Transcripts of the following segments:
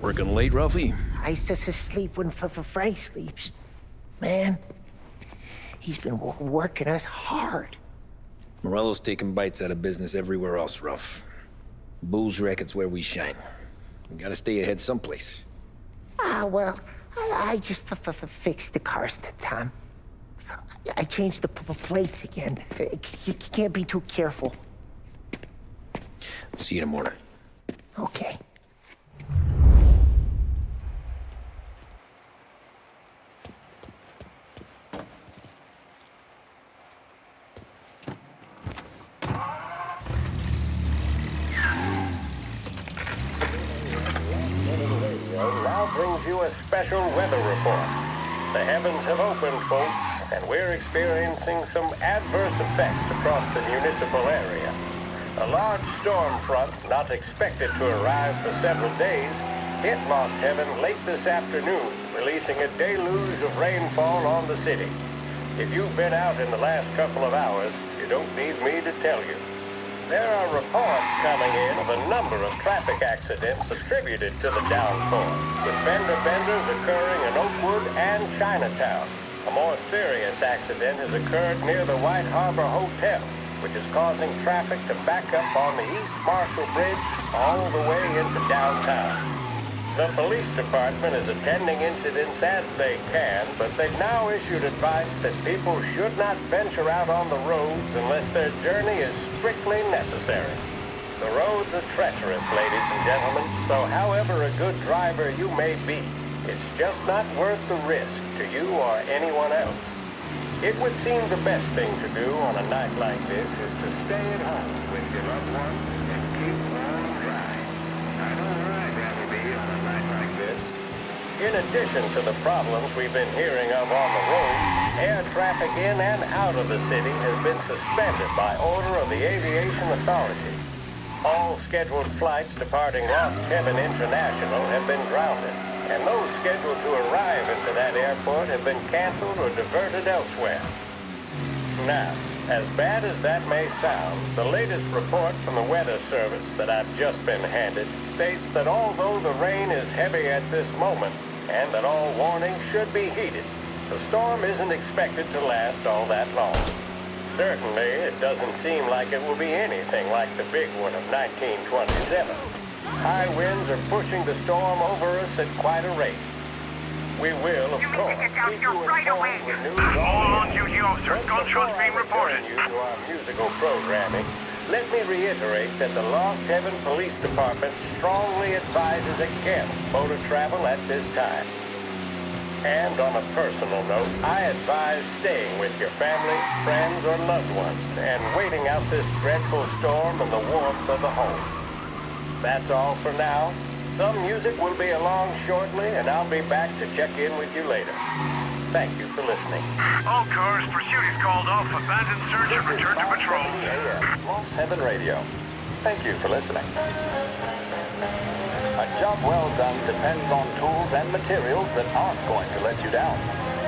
Working late, Ralphie? I sleep when Frank sleeps. Man, he's been working us hard. Morello's taking bites out of business everywhere else, Ralph. Bull's racket's where we shine. We gotta stay ahead someplace. Well, I just fixed the cars, Tom. I changed the plates again. You can't be too careful. See you in the morning. Okay. Now brings you a special weather report. The heavens have opened, folks, and we're experiencing some adverse effects across the municipal area. A large storm front, not expected to arrive for several days, hit Lost Heaven late this afternoon, releasing a deluge of rainfall on the city. If you've been out in the last couple of hours, you don't need me to tell you. There are reports coming in of a number of traffic accidents attributed to the downpour, with fender benders occurring in Oakwood and Chinatown. A more serious accident has occurred near the White Harbor Hotel, which is causing traffic to back up on the East Marshall Bridge all the way into downtown. The police department is attending incidents as they can, but they've now issued advice that people should not venture out on the roads unless their journey is strictly necessary. The roads are treacherous, ladies and gentlemen, so however a good driver you may be, it's just not worth the risk to you or anyone else. It would seem the best thing to do on a night like this is to stay at home with your loved ones and keep on dry. I don't ride rather be on a night like this. In addition to the problems we've been hearing of on the road, air traffic in and out of the city has been suspended by order of the Aviation Authority. All scheduled flights departing Lost Heaven International have been grounded, and those scheduled to arrive into that airport have been canceled or diverted elsewhere. Now, as bad as that may sound, the latest report from the Weather Service that I've just been handed states that although the rain is heavy at this moment, and that all warnings should be heeded, the storm isn't expected to last all that long. Certainly, it doesn't seem like it will be anything like the big one of 1927. High winds are pushing the storm over us at quite a rate. We will, of course, keep you informed with news All on duty officers. Gunshots being reported. You to our musical programming. Let me reiterate that the Lost Heaven Police Department strongly advises against motor travel at this time. And on a personal note, I advise staying with your family, friends, or loved ones, and waiting out this dreadful storm in the warmth of the home. That's all for now. Some music will be along shortly, and I'll be back to check in with you later. Thank you for listening. All cars, pursuit is called off. Abandoned search and return to patrol. Lost Heaven Radio. Thank you for listening. A job well done depends on tools and materials that aren't going to let you down.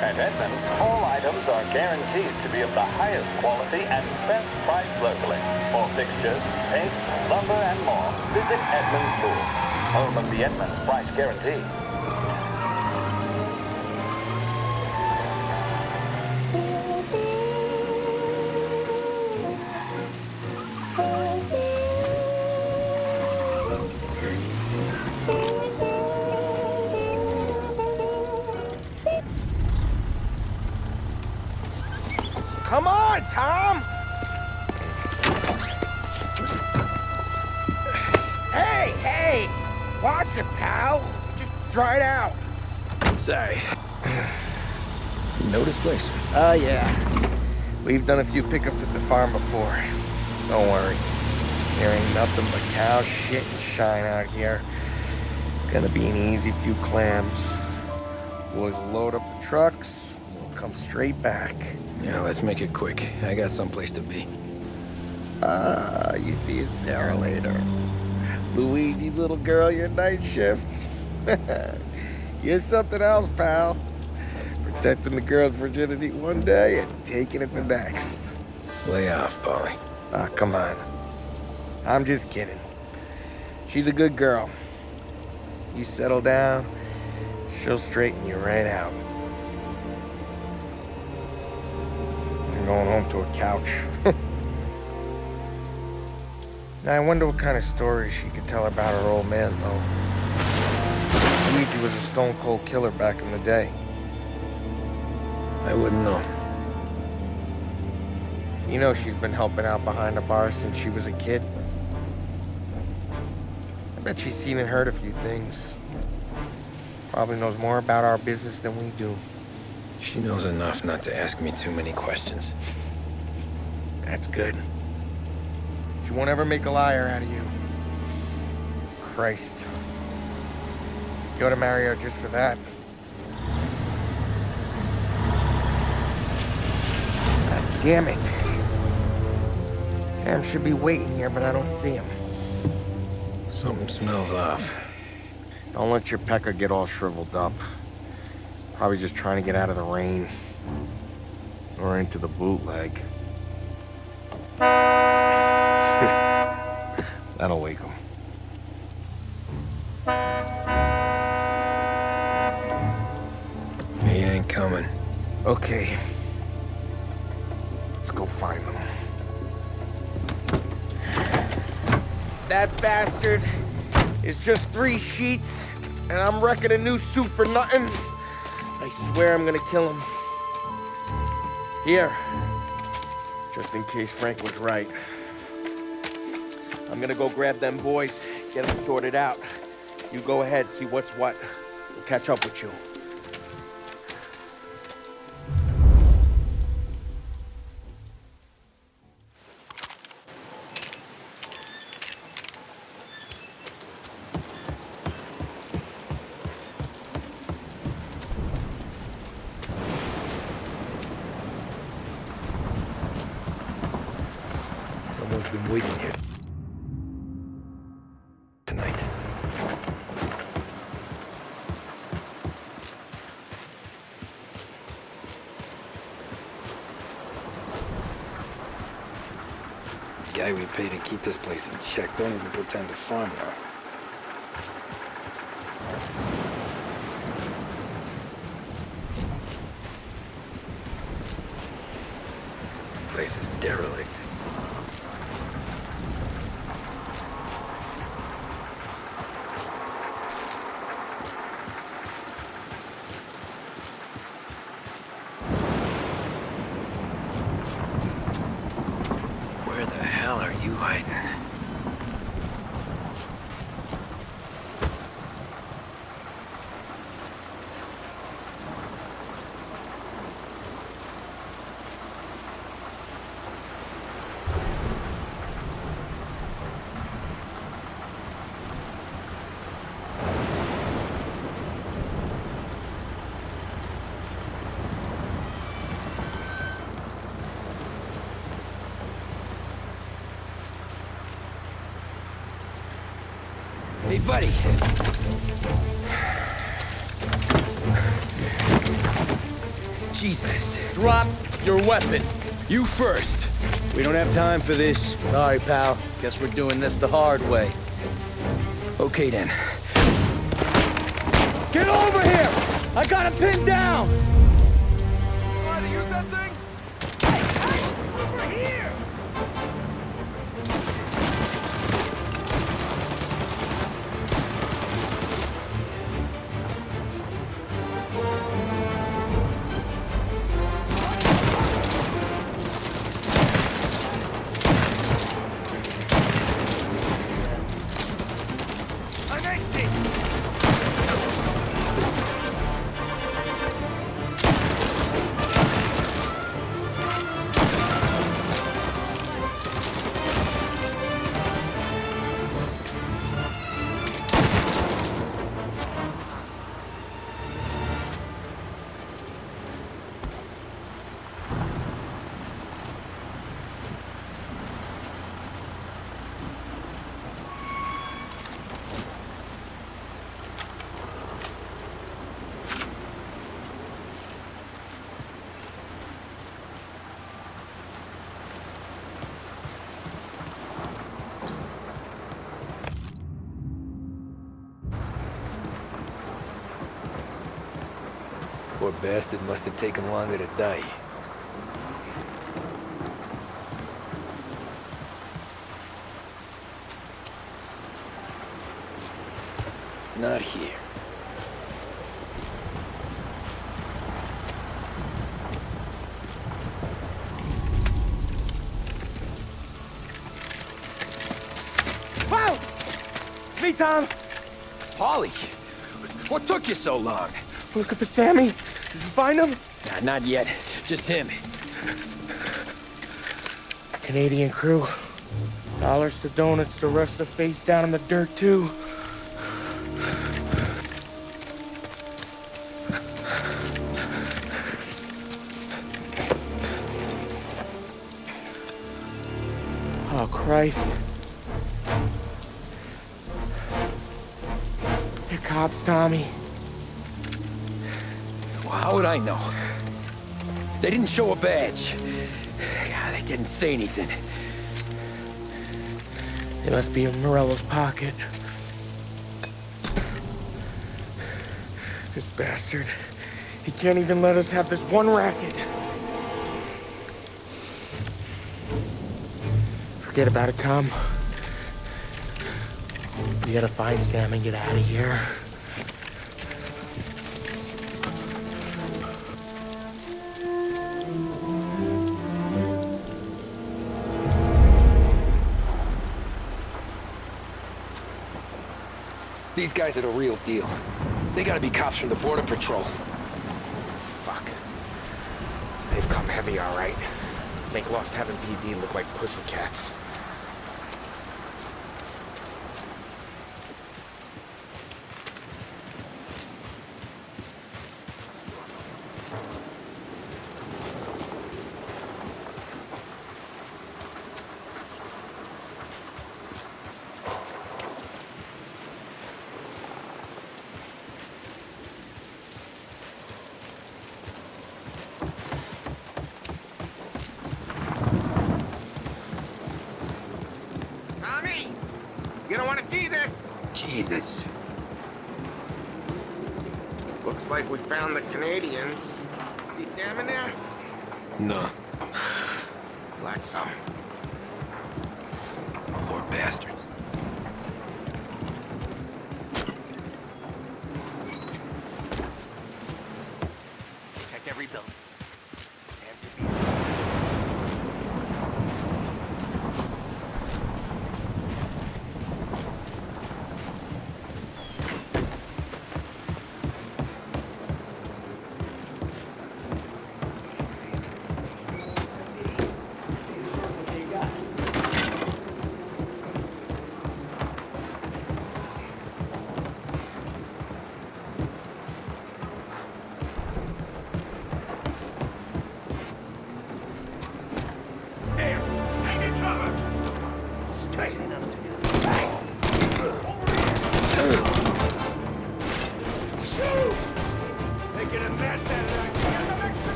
At Edmunds, all items are guaranteed to be of the highest quality and best price locally. For fixtures, paints, lumber, and more, visit Edmunds Tools, home of the Edmunds price guarantee. Come on, Tom! Hey! Watch it, pal. Just dry it out. Sorry. You know this place? Yeah. We've done a few pickups at the farm before. Don't worry. There ain't nothing but cow shit and shine out here. It's gonna be an easy few clams. Boys will load up the trucks, and we'll come straight back. Yeah, let's make it quick. I got someplace to be. You see it, Sarah, later. Luigi's little girl, your night shift. You're something else, pal. Protecting the girl's virginity one day and taking it the next. Lay off, Polly. Come on. I'm just kidding. She's a good girl. You settle down, she'll straighten you right out. I'm going home to a couch. Now, I wonder what kind of stories she could tell about her old man, though. Luigi was a stone-cold killer back in the day. I wouldn't know. You know she's been helping out behind the bar since she was a kid. I bet she's seen and heard a few things. Probably knows more about our business than we do. She knows enough not to ask me too many questions. That's good. She won't ever make a liar out of you. Christ. You ought to marry her just for that. God damn it. Sam should be waiting here, but I don't see him. Something smells off. Don't let your pecker get all shriveled up. Probably just trying to get out of the rain. Or into the bootleg. That'll wake him. He ain't coming. Okay. Let's go find him. That bastard is just 3 sheets, and I'm wrecking a new suit for nothing. I swear I'm gonna kill him. Here. Just in case Frank was right. I'm gonna go grab them boys, get them sorted out. You go ahead, see what's what. We'll catch up with you. Someone's been waiting here tonight. Guy we pay to keep this place in check don't even pretend to farm now. Place is derelict. Where the hell are you hiding? Hey, buddy. Jesus. Drop your weapon. You first. We don't have time for this. Sorry, pal. Guess we're doing this the hard way. Okay, then. Get over here! I got him pinned down! Trying to use that thing? Hey, over here! I'm empty! bastard must have taken longer to die. Not here. Wow! It's me, Tom. Paulie, what took you so long? Looking for Sammy. Did you find him? Nah, not yet. Just him. Canadian crew. Dollars to donuts, the rest are face down in the dirt, too. Oh, Christ. They're cops, Tommy. Well, how would I know? They didn't show a badge. God, they didn't say anything. They must be in Morello's pocket. This bastard. He can't even let us have this one racket. Forget about it, Tom. We gotta find Sam and get out of here. These guys are the real deal. They gotta be cops from the Border Patrol. Fuck. They've come heavy, all right. Make Lost Heaven PD look like pussycats. You don't want to see this? Jesus. Looks like we found the Canadians. See Sam in there? No. Glad so. Poor bastards. Protect every building.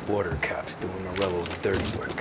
Border cops doing Morello's dirty work.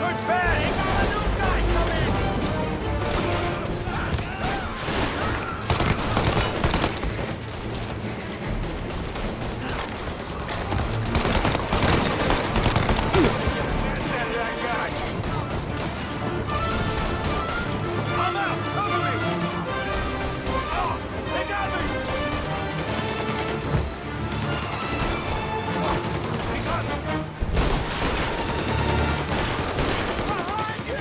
Search bad! They got a new guy coming! I'm out! Cover me! Oh, they got me! They got me! Behind you!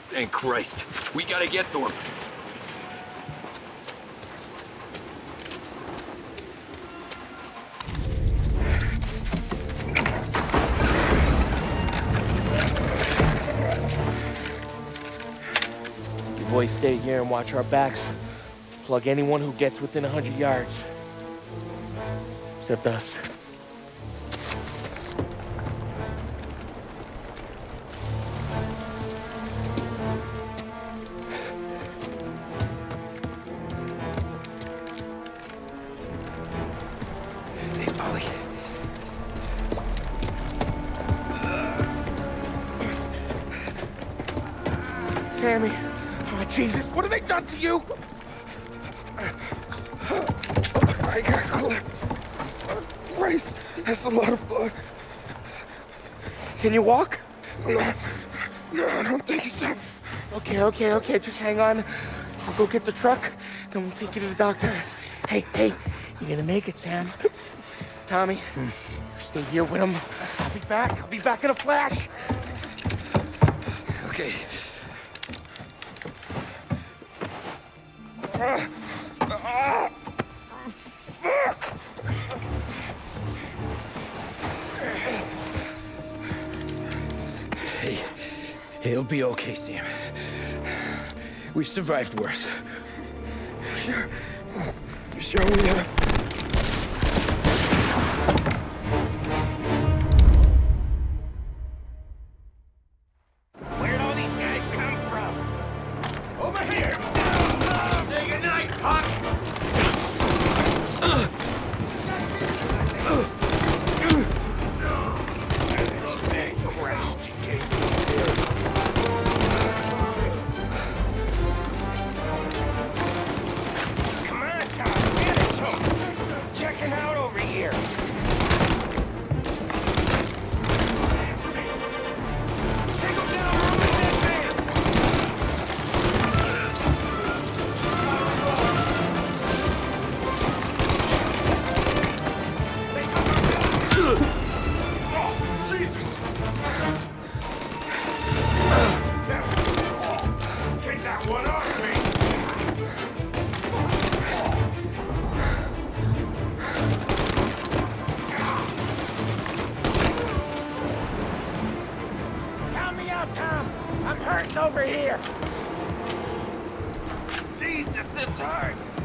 Thank Christ. We gotta get to him. You boys stay here and watch our backs. Plug anyone who gets within 100 yards. Except us. Hey, Polly. Sammy. Oh, Jesus, what have they done to you? I got clipped. Christ, that's a lot of blood. Can you walk? No, I don't think so. Okay, just hang on. I'll go get the truck, then we'll take you to the doctor. Hey, you're gonna make it, Sam. Tommy, you stay here with him. I'll be back in a flash. Okay. Fuck! Hey, it'll be okay, Sam. We've survived worse. Sure we have. Where'd all these guys come from? Over here! Say goodnight, Puck! Thank Christ you came here. Come on, Tom, get us some. Checking out over here. Take him down, we're with that man. Oh, Jesus! Get that one off me! Count me out, Tom! I'm hurting over here! Jesus, this hurts!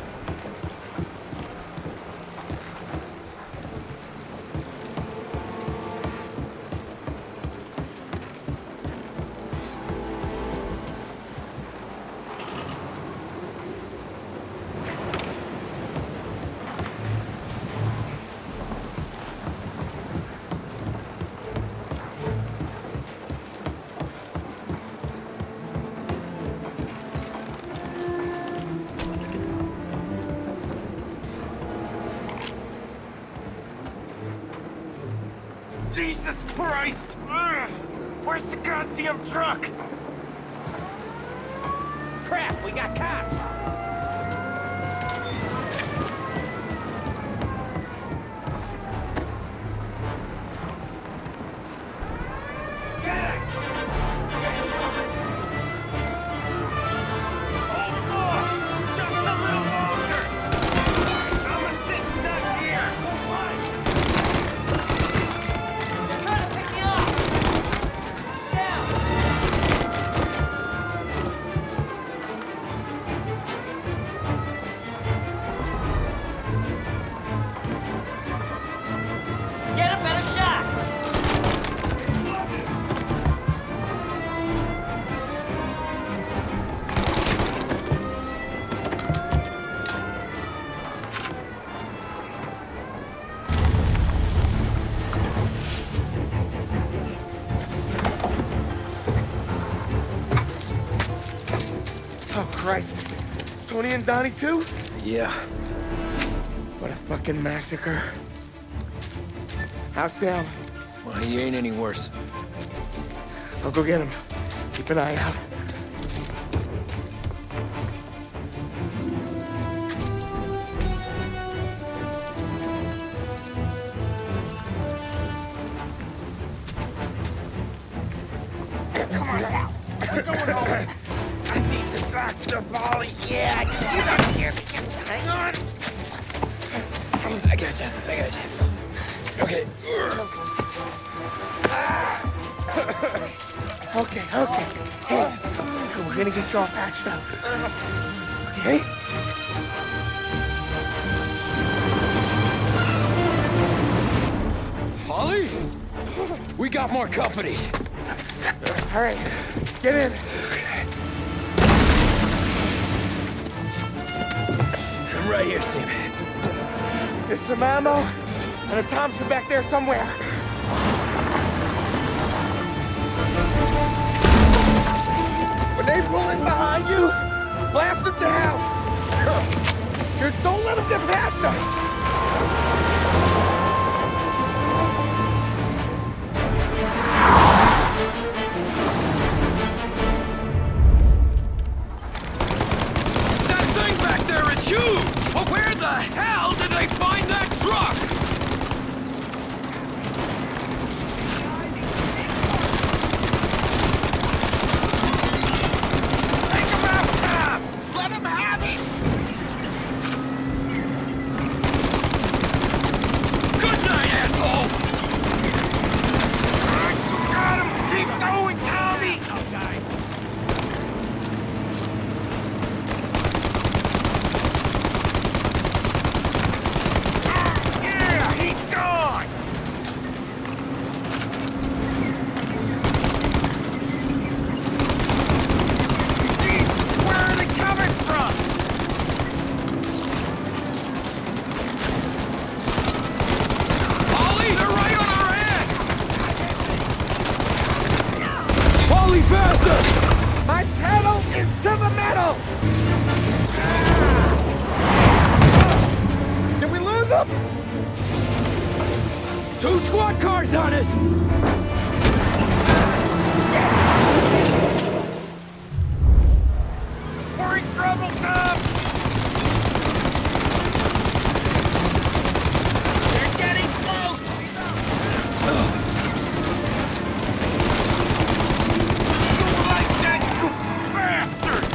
Jesus Christ! Ugh. Where's the goddamn truck? Crap, we got cops! Get it! Hold him off! Just a little longer! I'm a sitting duck here! They're trying to pick me up! Down! Christ. Tony and Donnie too? Yeah. What a fucking massacre. How's Sam? Well, he ain't any worse. I'll go get him. Keep an eye out. Come on now. We're going home. I need the doctor, Polly. Yeah, you got here. Just hang on. I got you. Okay. Okay. Hey, we're gonna get you all patched up. Okay? Holly? We got more company. All right, get in. I'm right here, Sam. There's some ammo and a Thompson back there somewhere. When they pull in behind you, blast them to hell. Just don't let them get past us. That thing back there is huge! But where the hell did they find that truck? Take him out, Tom! Let him have it! Good night, asshole! Got him! Keep going, Tommy! I'll die. Yeah, he's gone! Jeez, where are they coming from? Ollie, they're right on our ass! Holly, faster! My pedal is to the metal! Did we lose them? 2 squad cars on us! We're in trouble, Tom! They're getting close! You like that, you bastards!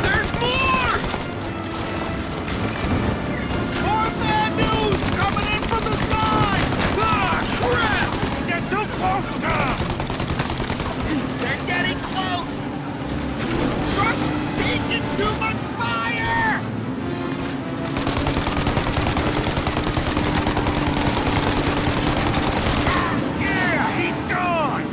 There's more! More bad news coming in from the side! Ah, crap! They're too close, Tom! They're getting close! Truck's taking too much fire! Yeah, he's gone!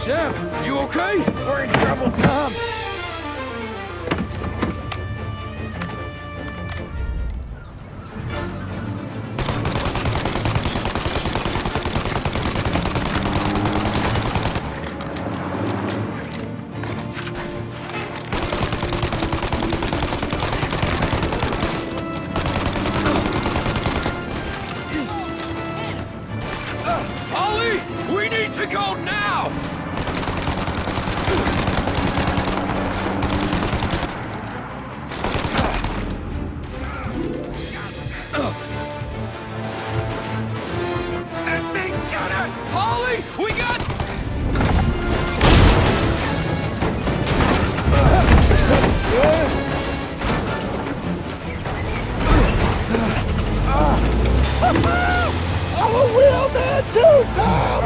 Sam, you okay? We're in trouble, Tom. Ollie, we need to go now! That thing's gonna... Ollie, we got... I'm a real man too, Tom!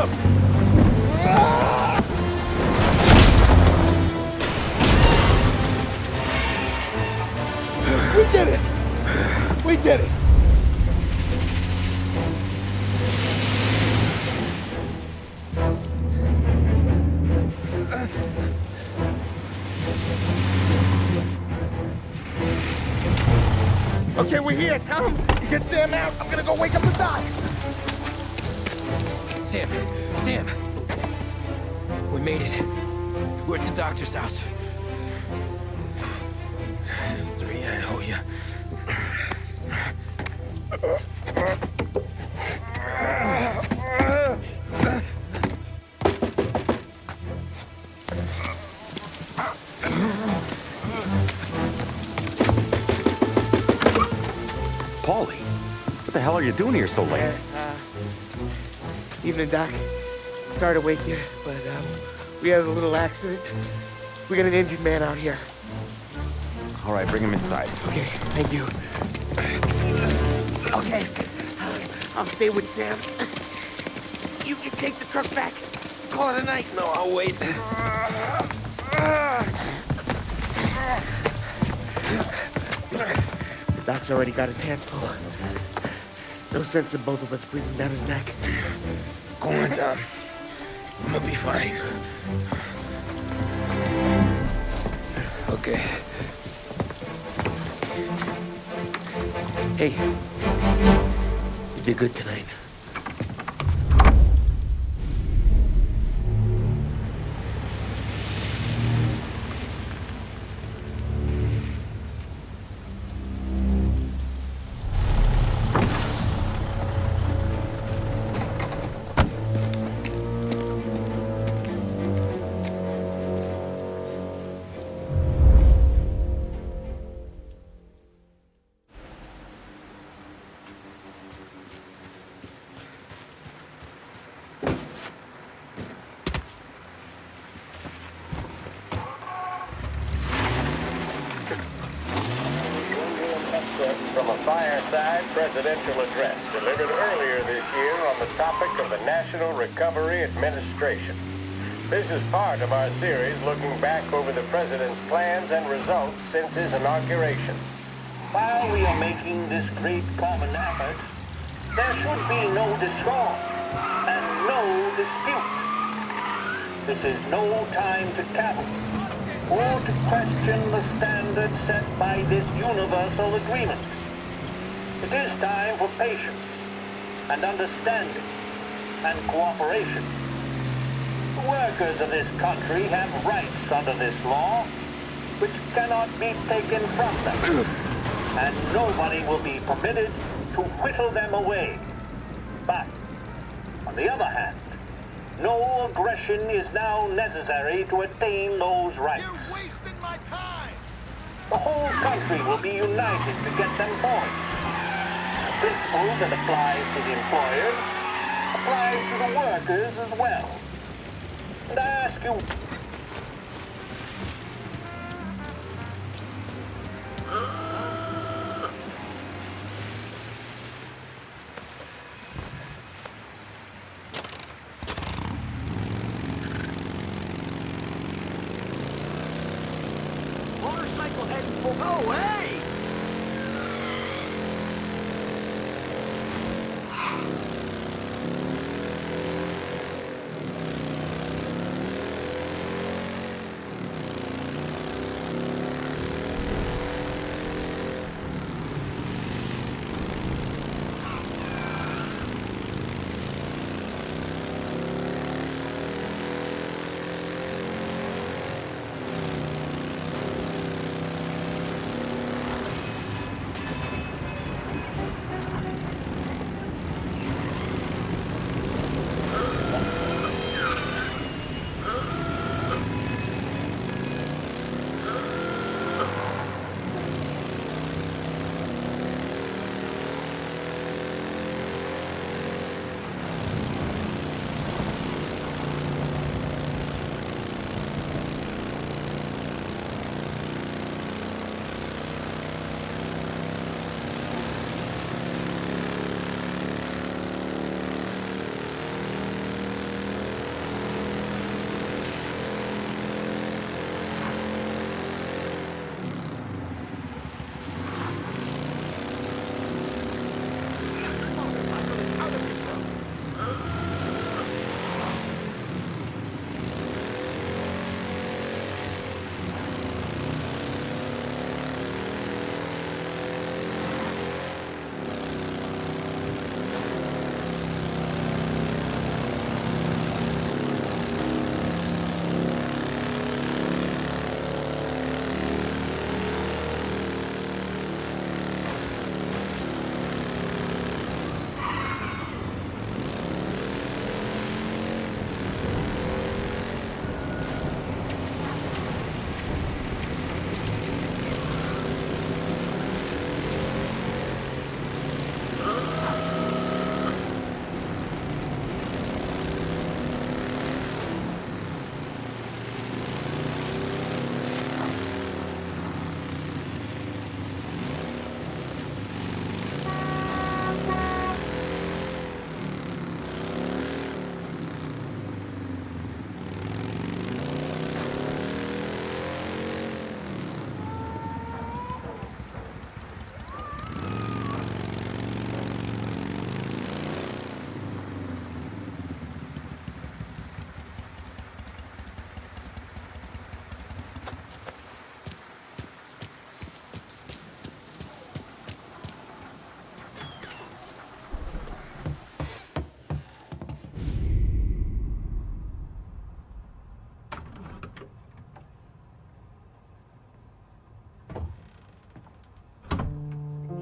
him! We did it! We did it! Okay, we're here, Tom. You get Sam out. I'm gonna go wake up the doc. Sam! We made it. We're at the doctor's house. This 3, I owe you. Paulie, what the hell are you doing here so late? Evening, Doc. Sorry to wake you, but we had a little accident. We got an injured man out here. All right, bring him inside. Okay, thank you. Okay, I'll stay with Sam. You can take the truck back. Call it a night. No, I'll wait. The doc's already got his hands full. No sense in both of us breathing down his neck. Go on, Tom. I'm gonna be fine. Okay. Hey, you did good tonight. From a fireside presidential address delivered earlier this year on the topic of the National Recovery Administration. This is part of our series looking back over the president's plans and results since his inauguration. While we are making this great common effort, there should be no discord and no dispute. This is no time to cavil or to question the standards set by this universal agreement. It is time for patience and understanding and cooperation. The workers of this country have rights under this law which cannot be taken from them, and nobody will be permitted to whittle them away. But, on the other hand, no aggression is now necessary to attain those rights. You're wasting my time! The whole country will be united to get them going. The principle that applies to the employers applies to the workers as well. And I ask you, Motorcycle heading for... Oh, hey!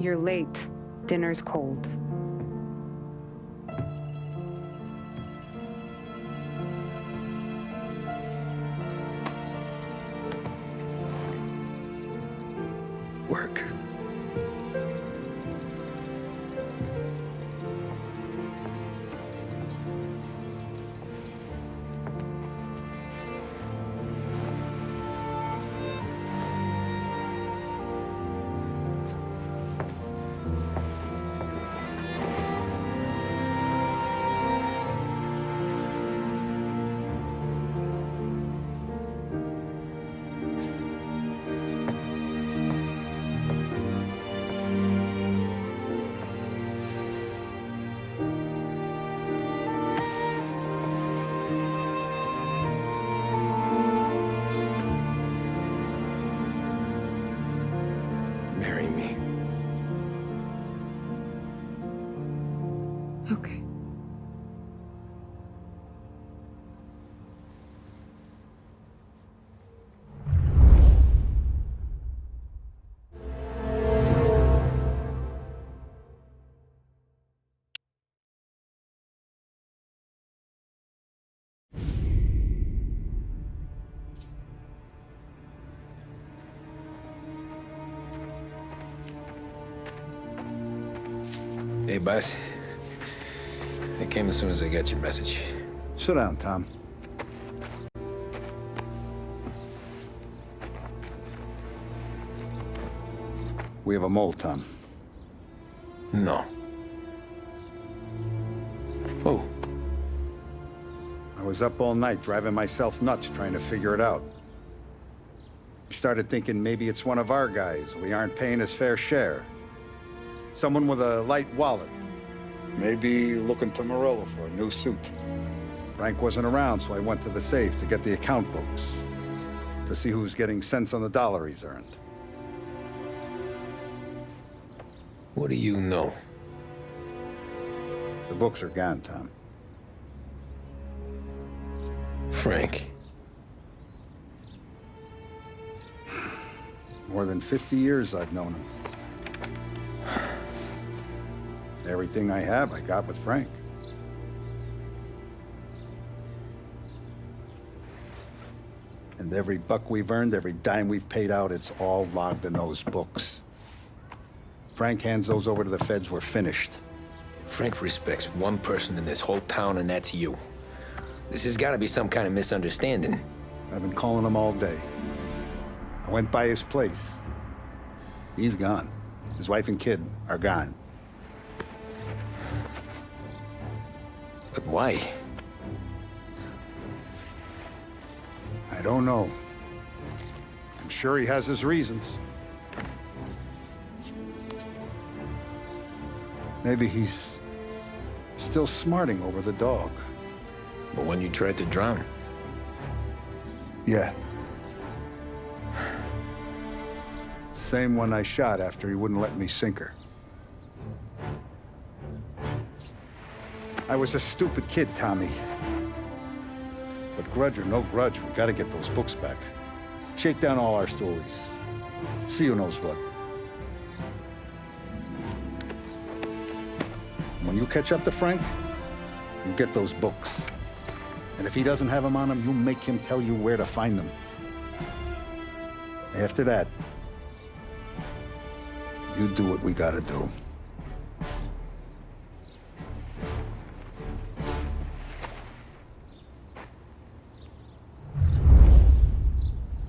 You're late. Dinner's cold. Work. Marry me. Okay. Hey, boss. I came as soon as I got your message. Sit down, Tom. We have a mole, Tom. No. Oh. I was up all night driving myself nuts trying to figure it out. I started thinking maybe it's one of our guys. We aren't paying his fair share. Someone with a light wallet. Maybe looking to Morello for a new suit. Frank wasn't around, so I went to the safe to get the account books. To see who's getting cents on the dollar he's earned. What do you know? The books are gone, Tom. Frank. More than 50 years I've known him. Everything I have, I got with Frank. And every buck we've earned, every dime we've paid out, it's all logged in those books. Frank hands those over to the feds, we're finished. Frank respects one person in this whole town, and that's you. This has got to be some kind of misunderstanding. I've been calling him all day. I went by his place. He's gone. His wife and kid are gone. But why? I don't know. I'm sure he has his reasons. Maybe he's still smarting over the dog. The one you tried to drown? Yeah. Same one I shot after he wouldn't let me sink her. I was a stupid kid, Tommy. But grudge or no grudge, we gotta get those books back. Shake down all our stories. See who knows what. When you catch up to Frank, you get those books. And if he doesn't have them on him, you make him tell you where to find them. After that, you do what we gotta do.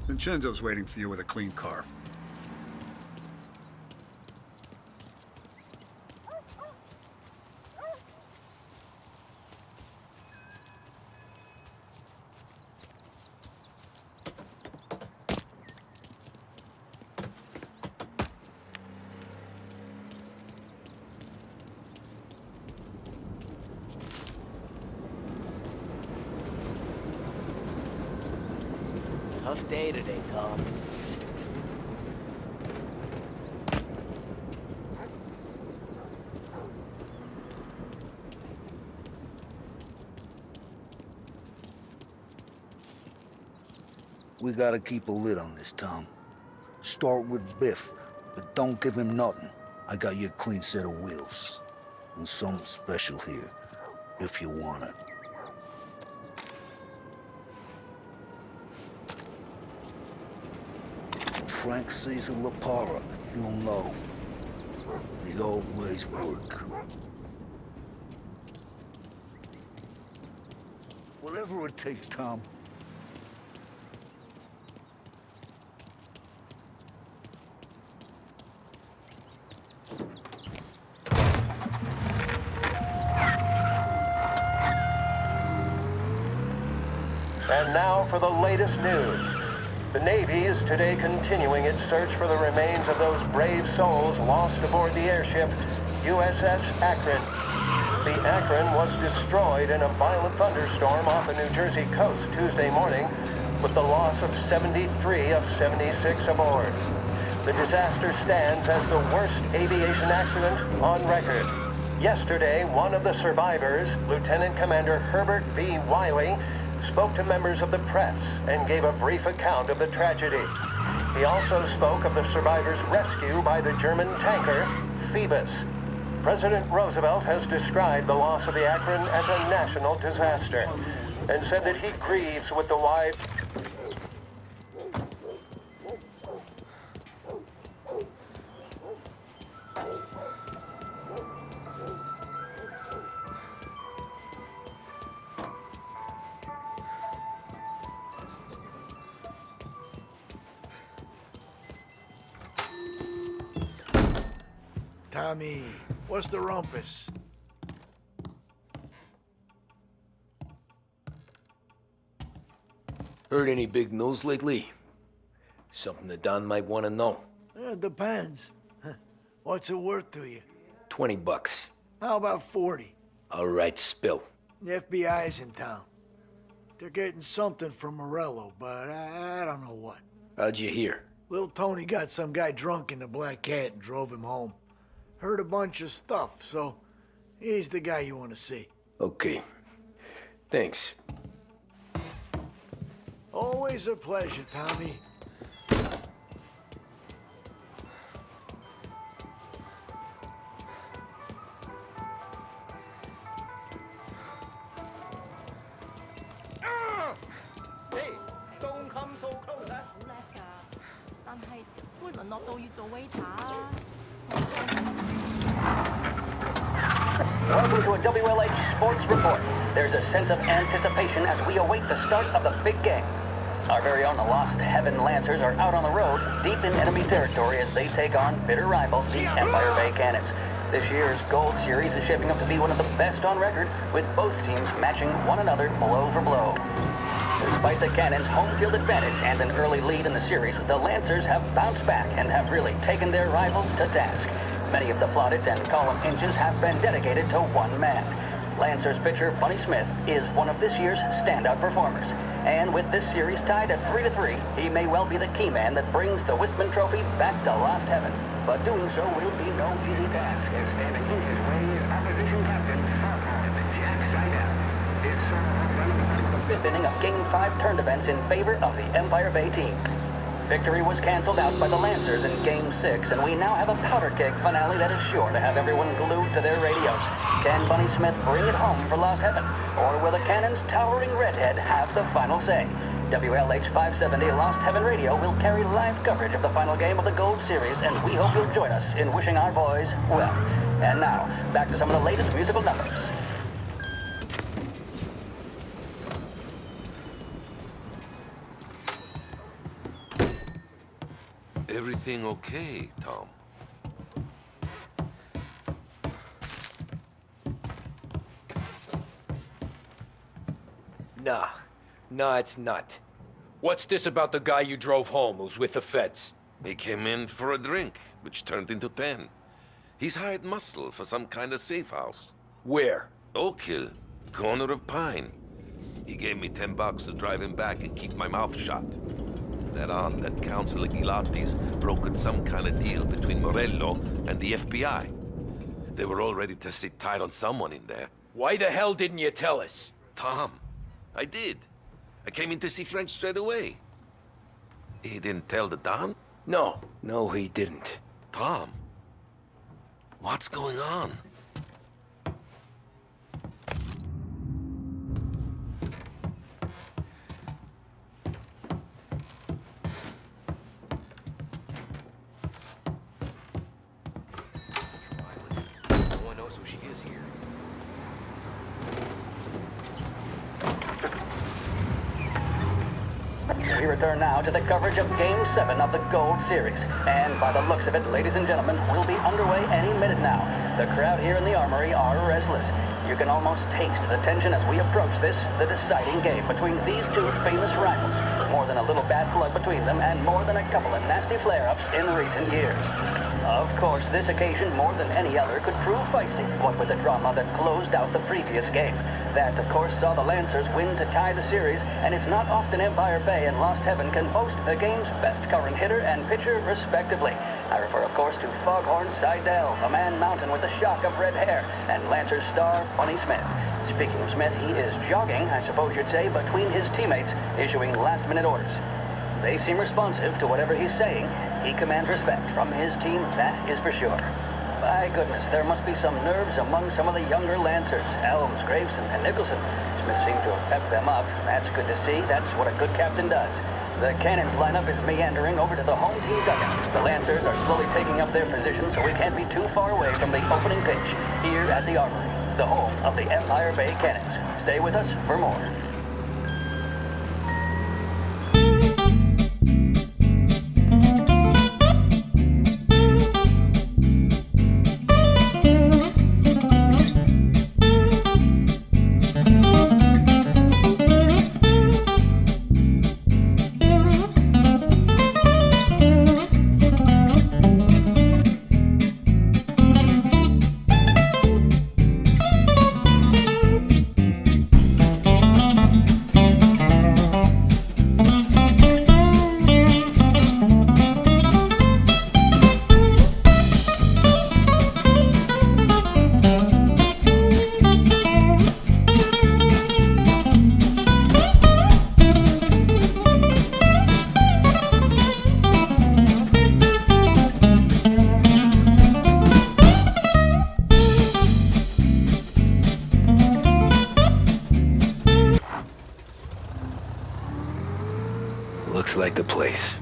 Vincenzo's waiting for you with a clean car. Tough day today, Tom. We gotta keep a lid on this, Tom. Start with Biff, but don't give him nothing. I got you a clean set of wheels. And something special here, if you want it. Frank Caesar Lapara, you'll know. The old ways work. Whatever it takes, Tom. And now for the latest news. The Navy is today continuing its search for the remains of those brave souls lost aboard the airship USS Akron. The Akron was destroyed in a violent thunderstorm off the New Jersey coast Tuesday morning, with the loss of 73 of 76 aboard. The disaster stands as the worst aviation accident on record. Yesterday, one of the survivors, Lieutenant Commander Herbert V. Wiley, spoke to members of the press and gave a brief account of the tragedy. He also spoke of the survivors' rescue by the German tanker, Phoebus. President Roosevelt has described the loss of the Akron as a national disaster and said that he grieves with the wives. Tommy, what's the rumpus? Heard any big news lately? Something that Don might want to know. It depends. What's it worth to you? $20. How about 40? All right, spill. The FBI's in town. They're getting something from Morello, but I don't know what. How'd you hear? Little Tony got some guy drunk in the Black Cat and drove him home. Heard a bunch of stuff, so he's the guy you want to see. Okay. Thanks. Always a pleasure, Tommy. Hey, don't come so close, huh? 好叻㗎，但係會淪落到要做 waiter 啊！ Welcome to a WLH Sports Report. There's a sense of anticipation as we await the start of the big game. Our very own Lost Heaven Lancers are out on the road, deep in enemy territory as they take on bitter rivals, the Empire Bay Cannons. This year's Gold Series is shaping up to be one of the best on record, with both teams matching one another blow for blow. Despite the Cannons' home field advantage and an early lead in the series, the Lancers have bounced back and have really taken their rivals to task. Many of the plaudits and column inches have been dedicated to one man. Lancers pitcher Bunny Smith is one of this year's standout performers. And with this series tied at 3-3, he may well be the key man that brings the Wistman Trophy back to Lost Heaven. But doing so will be no easy task, as standing in his way is opposition captain Jack Seidel. The fifth inning of Game 5 turned events in favor of the Empire Bay team. Victory was canceled out by the Lancers in Game 6, and we now have a powder keg finale that is sure to have everyone glued to their radios. Can Bunny Smith bring it home for Lost Heaven, or will the Cannon's towering redhead have the final say? WLH 570 Lost Heaven Radio will carry live coverage of the final game of the Gold Series, and we hope you'll join us in wishing our boys well. And now, back to some of the latest musical numbers. Everything okay, Tom? Nah, it's not. What's this about the guy you drove home who's with the feds? He came in for a drink, which turned into 10. He's hired muscle for some kind of safe house. Where? Oak Hill, corner of Pine. He gave me $10 to drive him back and keep my mouth shut. That Councilor Gilatti's brokered some kind of deal between Morello and the FBI. They were all ready to sit tight on someone in there. Why the hell didn't you tell us? Tom, I did. I came in to see Frank straight away. He didn't tell the Don? No, he didn't. Tom, What's going on? No one knows who she is here. We return now to the coverage of Game 7 of the Gold Series. And by the looks of it, ladies and gentlemen, we'll be underway any minute now. The crowd here in the Armory are restless. You can almost taste the tension as we approach this, the deciding game between these two famous rivals. More than a little bad blood between them, and more than a couple of nasty flare-ups in recent years. Of course, this occasion, more than any other, could prove feisty, what with the drama that closed out the previous game. That, of course, saw the Lancers win to tie the series, and it's not often Empire Bay and Lost Heaven can boast the game's best current hitter and pitcher, respectively. I refer, of course, to Foghorn Seidel, a man mountain with a shock of red hair, and Lancers star Bunny Smith. Speaking of Smith, he is jogging, I suppose you'd say, between his teammates, issuing last-minute orders. They seem responsive to whatever he's saying. He commands respect from his team, that is for sure. My goodness, there must be some nerves among some of the younger Lancers, Elms, Graves, and Nicholson. Smith seemed to have pepped them up. That's good to see. That's what a good captain does. The Cannons lineup is meandering over to the home team dugout. The Lancers are slowly taking up their position, so we can't be too far away from the opening pitch here at the Armory, the home of the Empire Bay Cannons. Stay with us for more. Looks like the place.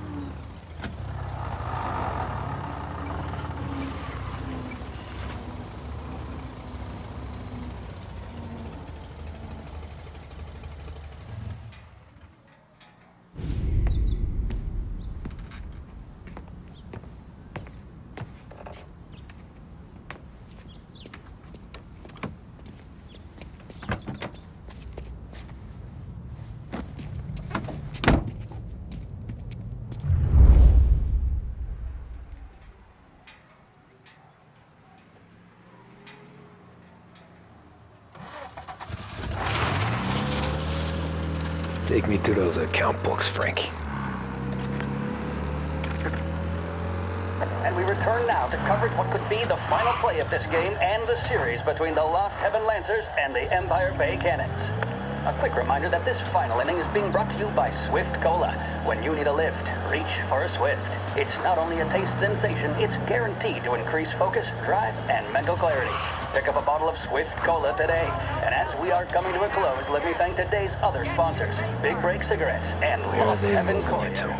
Take me to those account books, Frank. And we return now to coverage what could be the final play of this game and the series between the Lost Heaven Lancers and the Empire Bay Cannons. A quick reminder that this final inning is being brought to you by Swift Cola. When you need a lift, reach for a Swift. It's not only a taste sensation, it's guaranteed to increase focus, drive, and mental clarity. Pick up a bottle of Swift Cola today. And as we are coming to a close, let me thank today's other sponsors, Big Break Cigarettes and Lost Heaven Courier.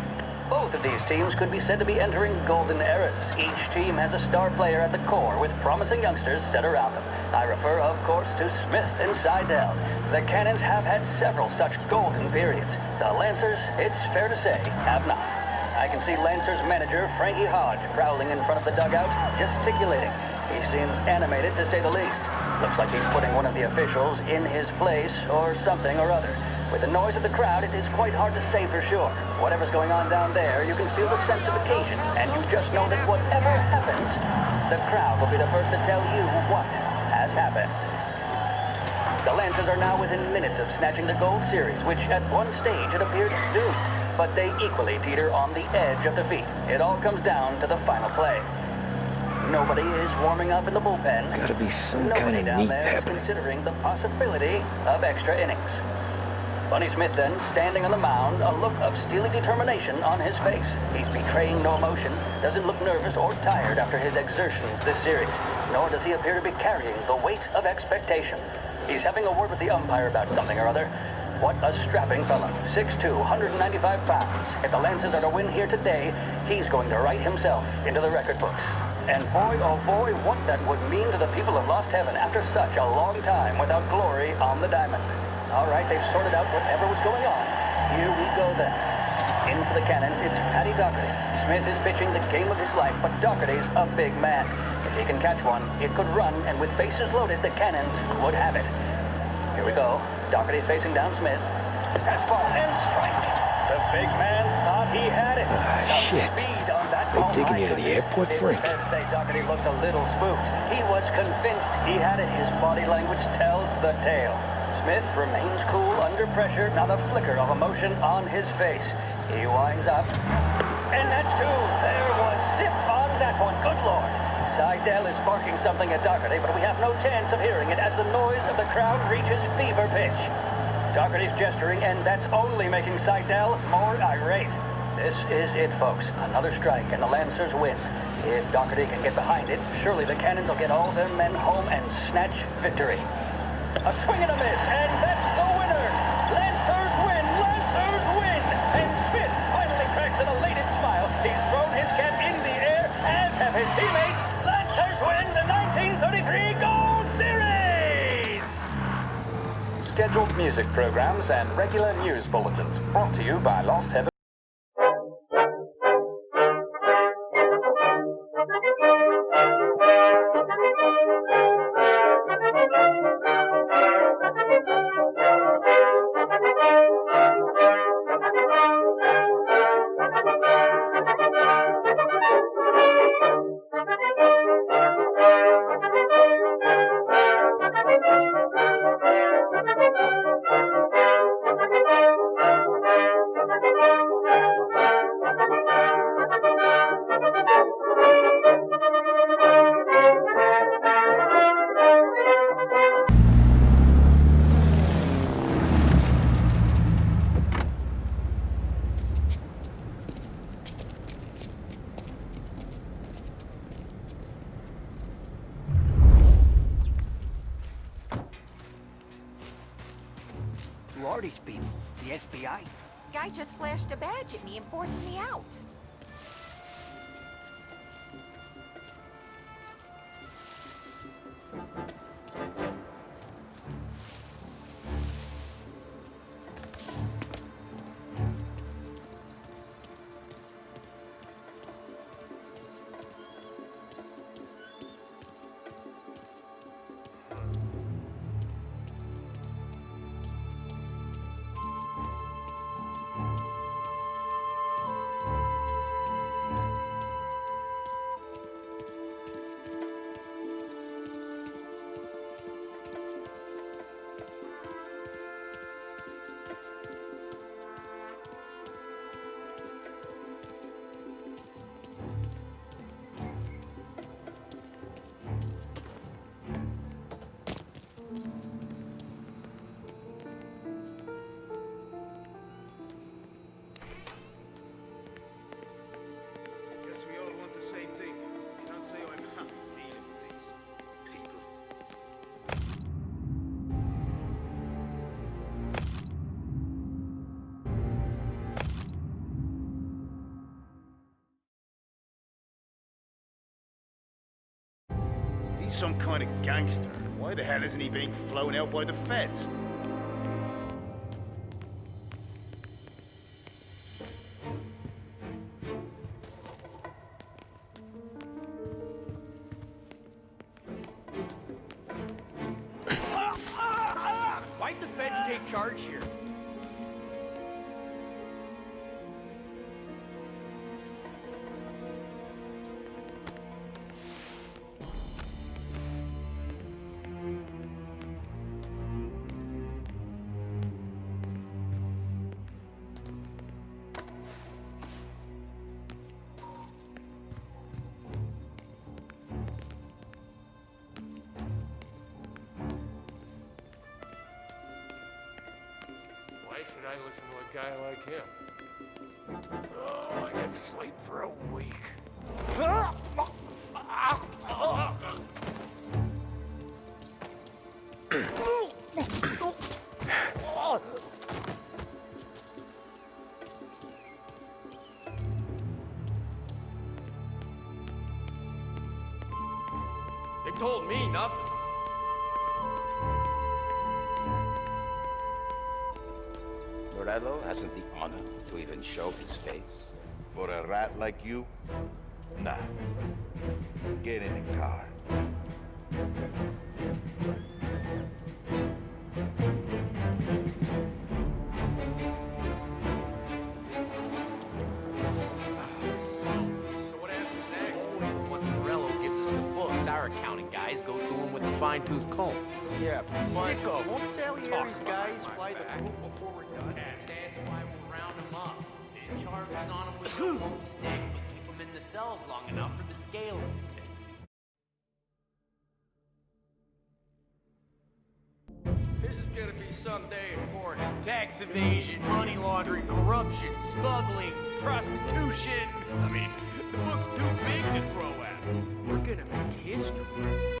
Both of these teams could be said to be entering golden eras. Each team has a star player at the core with promising youngsters set around them. I refer, of course, to Smith and Seidel. The Cannons have had several such golden periods. The Lancers, it's fair to say, have not. I can see Lancers manager Frankie Hodge prowling in front of the dugout, gesticulating. He seems animated, to say the least. Looks like he's putting one of the officials in his place, or something or other. With the noise of the crowd, it is quite hard to say for sure. Whatever's going on down there, you can feel the sense of occasion, and you just know that whatever happens, the crowd will be the first to tell you what has happened. The Lancers are now within minutes of snatching the Gold Series, which at one stage had appeared doomed, but they equally teeter on the edge of defeat. It all comes down to the final play. Nobody is warming up in the bullpen. Gotta be some Nobody kind of down neat there is happening. considering the possibility of extra innings. Bunny Smith then, standing on the mound, a look of steely determination on his face. He's betraying no emotion, doesn't look nervous or tired after his exertions this series, nor does he appear to be carrying the weight of expectation. He's having a word with the umpire about something or other. What a strapping fellow, 6'2", 195 pounds. If the Lancers are to win here today, he's going to write himself into the record books. And boy, oh boy, what that would mean to the people of Lost Heaven after such a long time without glory on the diamond. All right, they've sorted out whatever was going on. Here we go then. In for the Cannons, it's Paddy Doherty. Smith is pitching the game of his life, but Doherty's a big man. If he can catch one, it could run, and with bases loaded, the Cannons would have it. Here we go. Doherty facing down Smith. Fastball and strike. The big man thought he had it. Some shit. speed on that They ball. taking you to the airport, Frank? It's fair to say Doherty looks a little spooked. He was convinced he had it. His body language tells the tale. Smith remains cool under pressure, not a flicker of emotion on his face. He winds up. And that's two. There was zip on that one. Good Lord. Seidel is barking something at Doherty, but we have no chance of hearing it as the noise of the crowd reaches fever pitch. Doherty's gesturing, and that's only making Seidel more irate. This is it, folks. Another strike, and the Lancers win. If Doherty can get behind it, surely the Cannons will get all their men home and snatch victory. A swing and a miss, and that's the winners! Lancers win! Lancers win! And Smith finally cracks an elated smile. He's thrown his cap in the air, as have his teammates. Lancers win the 1933 Gold Series! Scheduled music programs and regular news bulletins brought to you by Lost Heaven. Who are these people? The FBI? Guy just flashed a badge at me and forced me out. He's some kind of gangster. Why the hell isn't he being flown out by the feds? Why'd the feds take charge here? should I listen to a guy like him? Oh, I could sleep for a week. They told me nothing. Morello hasn't the honor to even show his face. For a rat like you? Nah. Get in the car. So what happens next? Once Morello gives us the books, our accounting guys go through them with a fine-tooth comb. Yeah, Sicko! Won't Salieri's guys fly the poop before we're done? That's why we'll round them up. Didn't charges on them with no won't stick, but keep them in the cells long enough for the scales to tip. This is gonna be some day in court. Tax evasion, money laundering, corruption, smuggling, prostitution. I mean, the book's too big to throw at. We're gonna make history.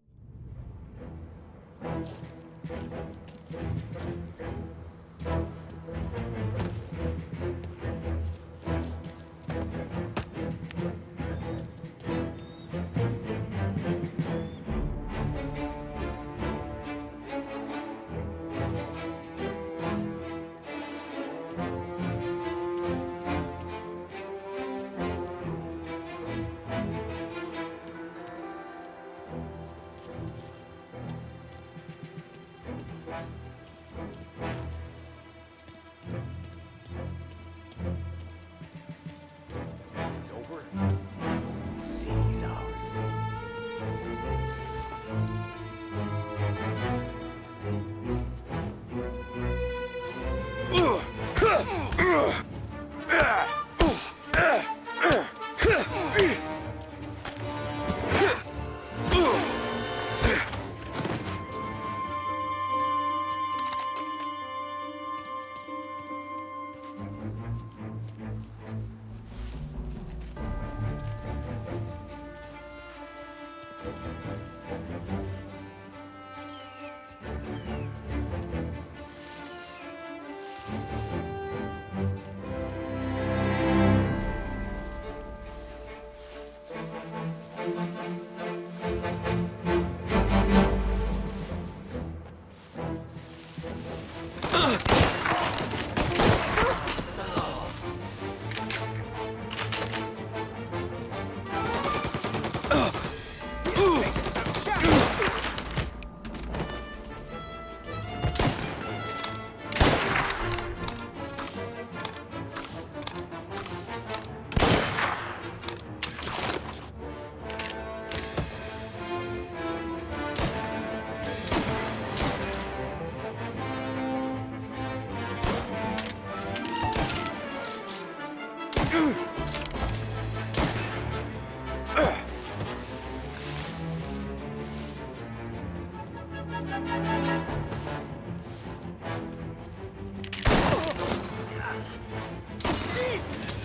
Jesus!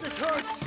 This hurts!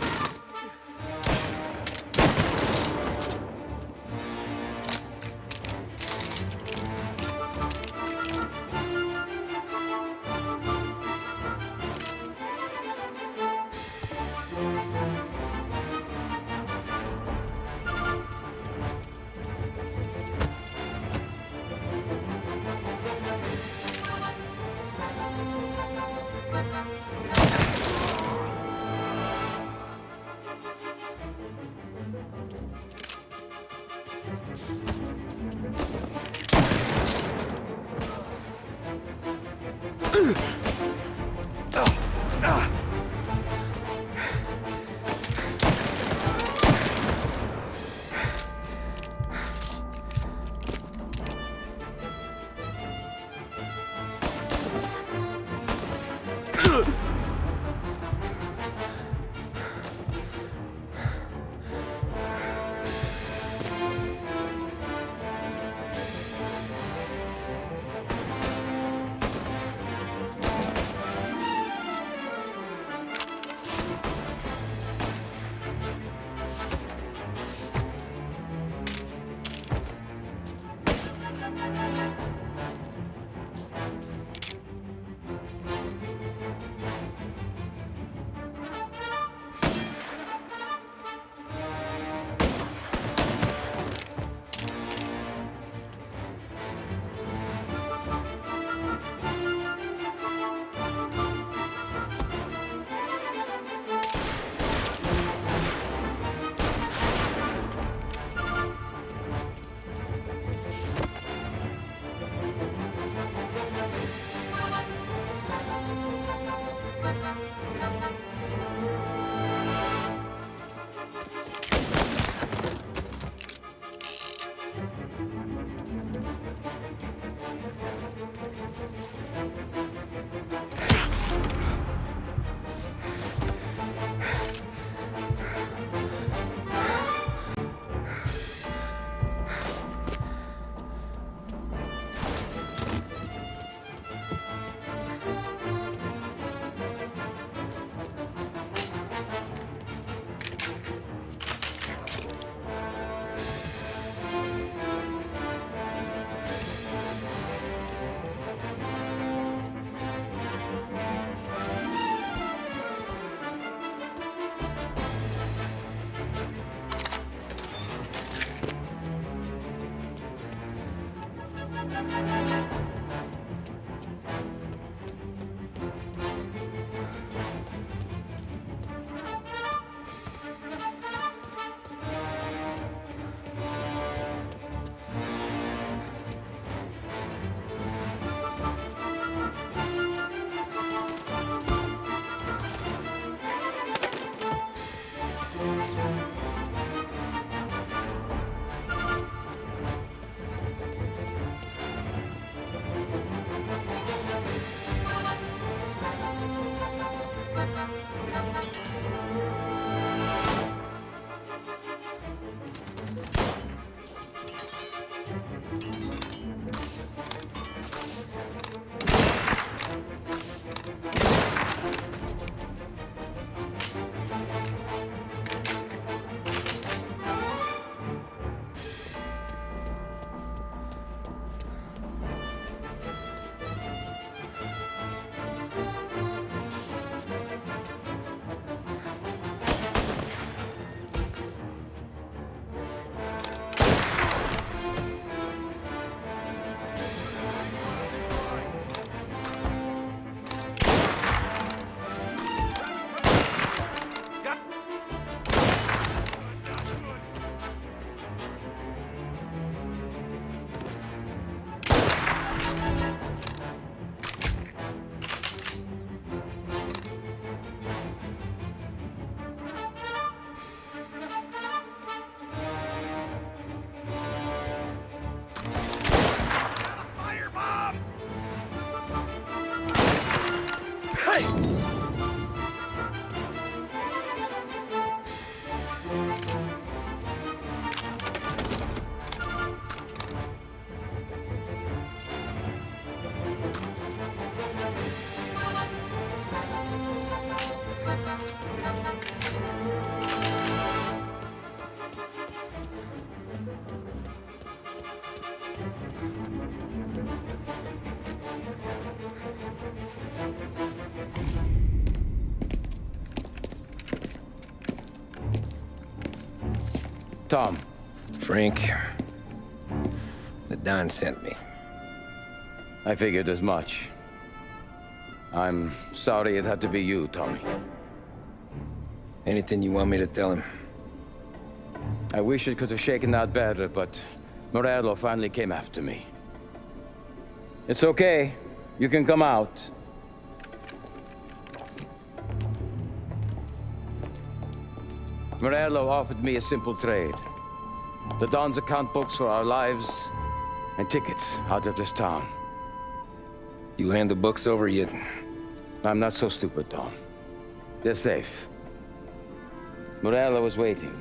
Tom. Frank. The Don sent me. I figured as much. I'm sorry it had to be you, Tommy. Anything you want me to tell him? I wish it could have shaken out better, but Morello finally came after me. It's okay. You can come out. Morello offered me a simple trade. The Don's account books for our lives and tickets out of this town. You hand the books over yet? I'm not so stupid, Tom. They're safe. Morello was waiting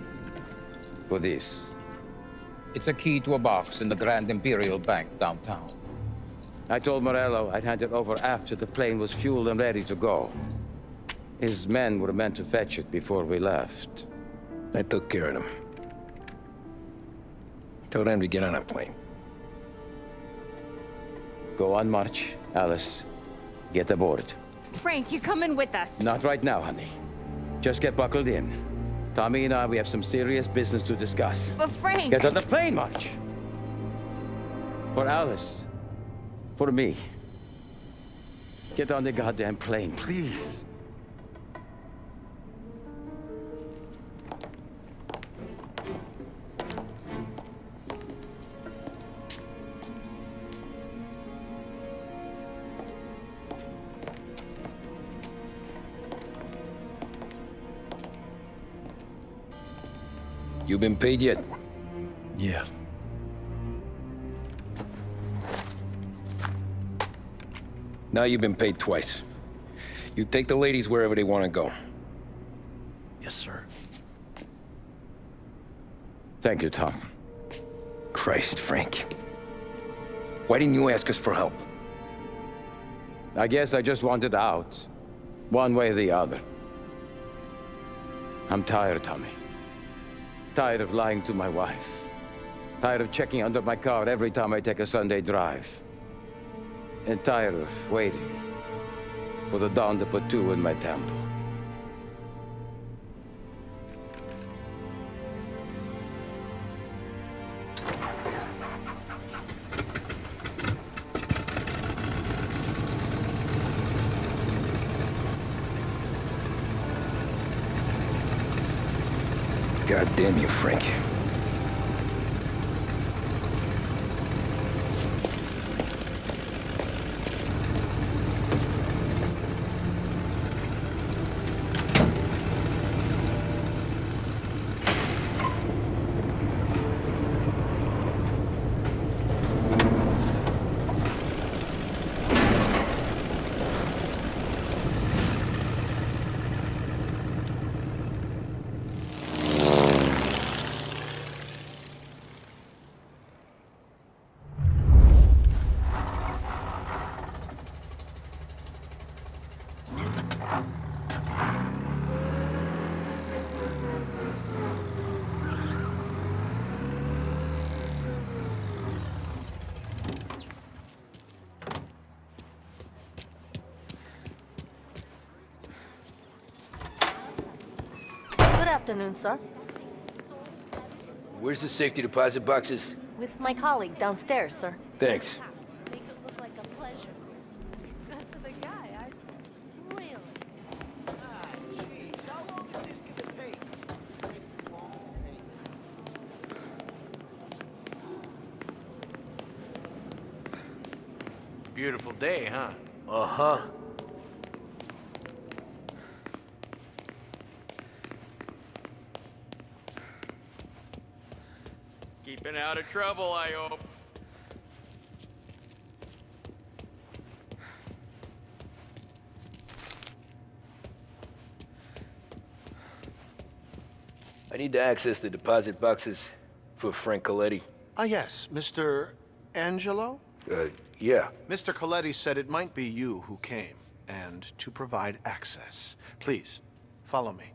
for this. It's a key to a box in the Grand Imperial Bank downtown. I told Morello I'd hand it over after the plane was fueled and ready to go. His men were meant to fetch it before we left. I took care of them. Told them to get on a plane. Go on, March. Alice, get aboard. Frank, you're coming with us. Not right now, honey. Just get buckled in. Tommy and I, we have some serious business to discuss. But Frank... Get on the plane, March! For Alice. For me. Get on the goddamn plane, please. You been paid yet? Yeah. Now you've been paid twice. You take the ladies wherever they want to go. Yes, sir. Thank you, Tom. Christ, Frank. Why didn't you ask us for help? I guess I just wanted out. One way or the other. I'm tired, Tommy. Tired of lying to my wife. Tired of checking under my car every time I take a Sunday drive. And tired of waiting for the dawn to put two in my temple. God damn you, Frank. Good afternoon, sir. Where's the safety deposit boxes? With my colleague downstairs, sir. Thanks. Make it look like a pleasure cruise. Good for the guy, I said. Really? Jeez, how long is this gonna take? Beautiful day, huh? Uh-huh. Keeping out of trouble, I hope. I need to access the deposit boxes for Frank Coletti. Ah, yes, Mr. Angelo? Yeah. Mr. Coletti said it might be you who came, and to provide access. Please, follow me.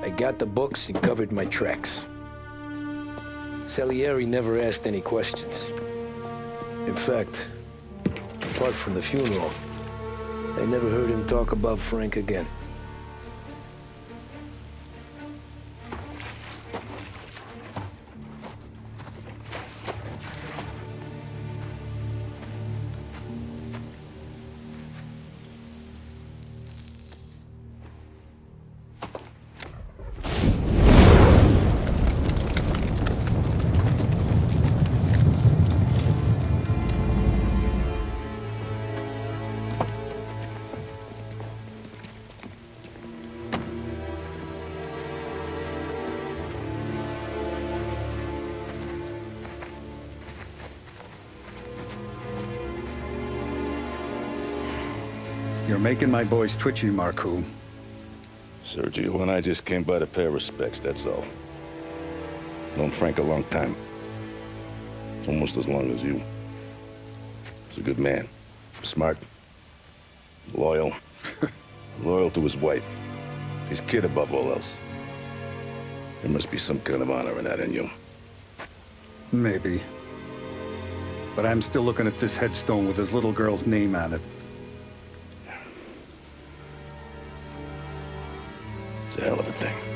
I got the books and covered my tracks. Salieri never asked any questions. In fact, apart from the funeral, I never heard him talk about Frank again. You're making my boys twitchy, Marcoux. Sergio and I just came by to pay respects, that's all. Known Frank a long time. Almost as long as you. He's a good man. Smart. Loyal. Loyal to his wife. His kid above all else. There must be some kind of honor in that in you. Maybe. But I'm still looking at this headstone with his little girl's name on it. It's a hell of a thing.